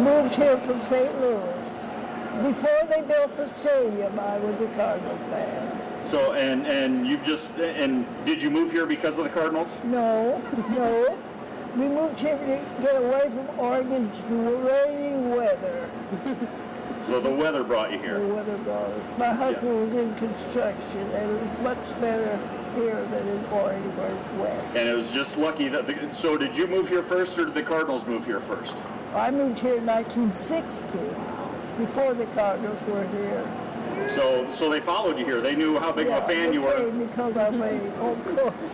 moved here from St. Louis. Before they built the stadium, I was a Cardinal fan. So, and did you move here because of the Cardinals? No. We moved here to get away from Oregon's rainy weather. So the weather brought you here? The weather brought us. My husband was in construction, and it was much better here than in Oregon where it's wet. And it was just lucky that so did you move here first, or did the Cardinals move here first? I moved here in 1960, before the Cardinals were here. So they followed you here. They knew how big of a fan you were. Because I made, of course.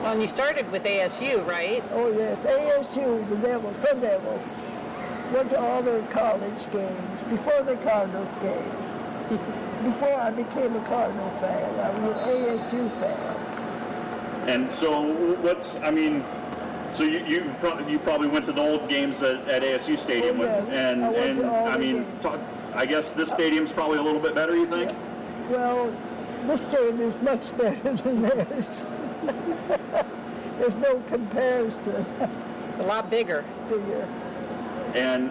Well, and you started with ASU, right? Oh yes, ASU, the Devils, some Devils. Went to all their college games before the Cardinals game. Before I became a Cardinal fan, I was an ASU fan. And so so you probably went to the old games at ASU Stadium, Oh, yes. I guess this stadium's probably a little bit better, you think? Well, this stadium is much better than theirs. There's no comparison. It's a lot bigger. And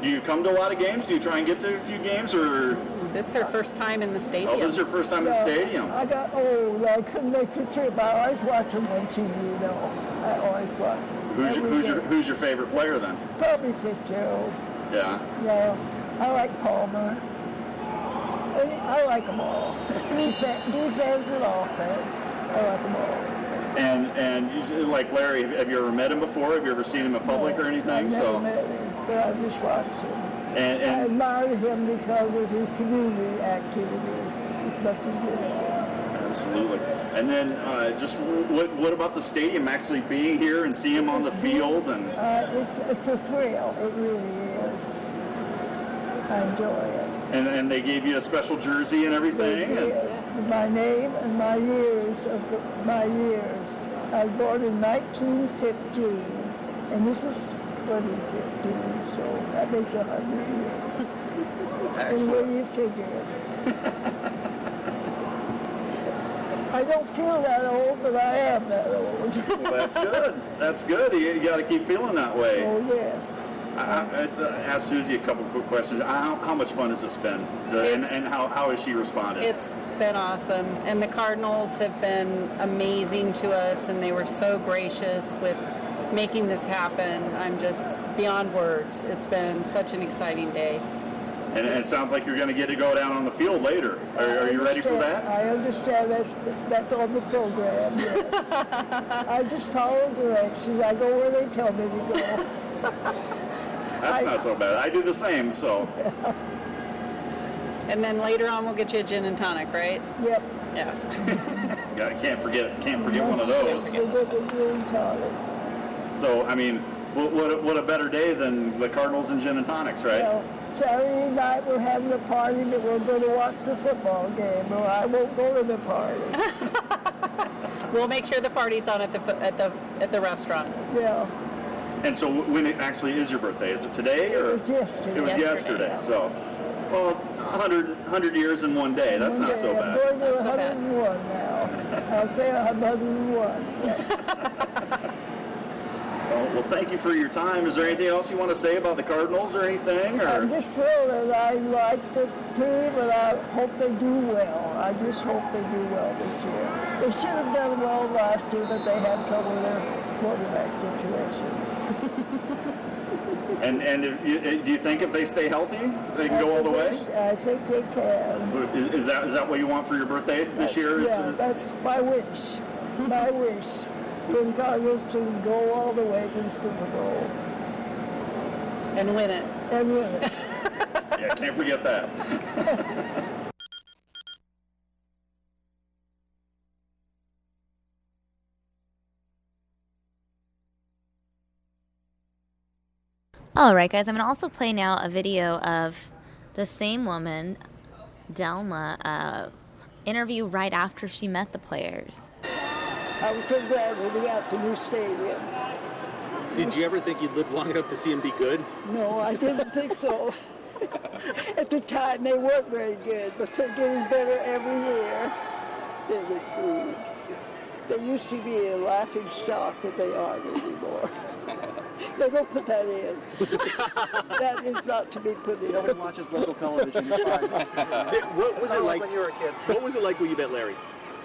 do you come to a lot of games? Do you try and get to a few games, or? This is her first time in the stadium. Oh, this is your first time in the stadium. I got old. I couldn't make the trip. I always watch them on TV, though. I always watch them. Who's your favorite player then? Probably Fitzgerald. Yeah. Yeah. I like Palmer. I like them all. Defense and offense. I like them all. And you, like Larry, have you ever met him before? Have you ever seen him in public or anything? I've never met him, but I just watched him. And I admired him because of his community activities as much as he did. Absolutely. And then just what about the stadium, actually being here and seeing him on the field? And it's a thrill. It really is. I enjoy it. And they gave you a special jersey and everything? My name and my years. I was born in 1915, and this is 2015, so that makes 100 years. And where do you figure it? I don't feel that old, but I am that old. Well, that's good. That's good. You got to keep feeling that way. Oh, yes. I asked Susie a couple quick questions. How much fun has this been? And how has she responded? It's been awesome. And the Cardinals have been amazing to us, and they were so gracious with making this happen. I'm just beyond words. It's been such an exciting day. And it sounds like you're going to get to go down on the field later. Are you ready for that? I understand that's on the program. Yes. I just follow directions. I go where they tell me to go. That's not so bad. I do the same, so. And then later on, we'll get you a gin and tonic, right? Yep. Yeah. Can't forget one of those. So, I mean, what a better day than the Cardinals and gin and tonics, right? Well, Saturday night we're having a party that we're going to watch the football game, or I won't go to the party. We'll make sure the party's on at the restaurant. Yeah. And so when it actually is your birthday? Is it today? Or? It was yesterday. It was yesterday. Yeah. So, well, 100 years in one day. That's not so bad. I'm going to 101 now. I'll say 101. So, well, thank you for your time. Is there anything else you want to say about the Cardinals or anything? Or? I'm just thrilled that I like the team, and I hope they do well. I just hope they do well this year. They should have done well last year, but they had trouble with their quarterback situation. And do you think if they stay healthy, they can go all the way? I think they can. Is that what you want for your birthday this year? Yeah, that's my wish. My wish. The Cardinals to go all the way to the Super Bowl. And win it. And win it. Yeah, can't forget that. Alright guys, I'm going to also play now a video of the same woman, Delma, interview right after she met the players. I was so glad when we got the new stadium. Did you ever think you'd live long enough to see him be good? No, I didn't think so. At the time, they weren't very good, but they're getting better every year. They've improved. They used to be a laughing stock, but they aren't anymore. No, don't put that in. That is not to be put in. Nobody watches local television. It's fine. What was it like when you were a kid? What was it like when you met Larry?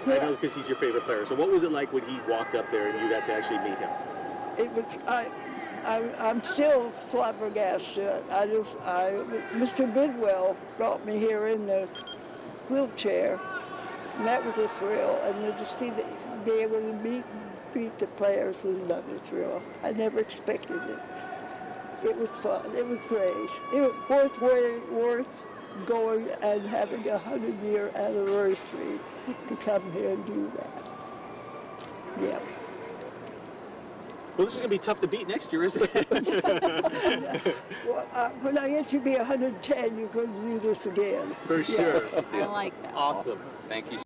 I Yeah. know because he's your favorite player. So what was it like when he walked up there and you got to actually meet him? It was, I'm still flabbergasted. Mr. Bidwell brought me here in the wheelchair. And that was a thrill, and then to see be able to beat the players was another thrill. I never expected it. It was fun. It was great. It was worth going and having a 100-year anniversary to come here and do that. Yeah. Well, this is going to be tough to beat next year, isn't it? Well, when I get to be 110, you're going to do this again. For sure. I like that. Awesome. Thank you.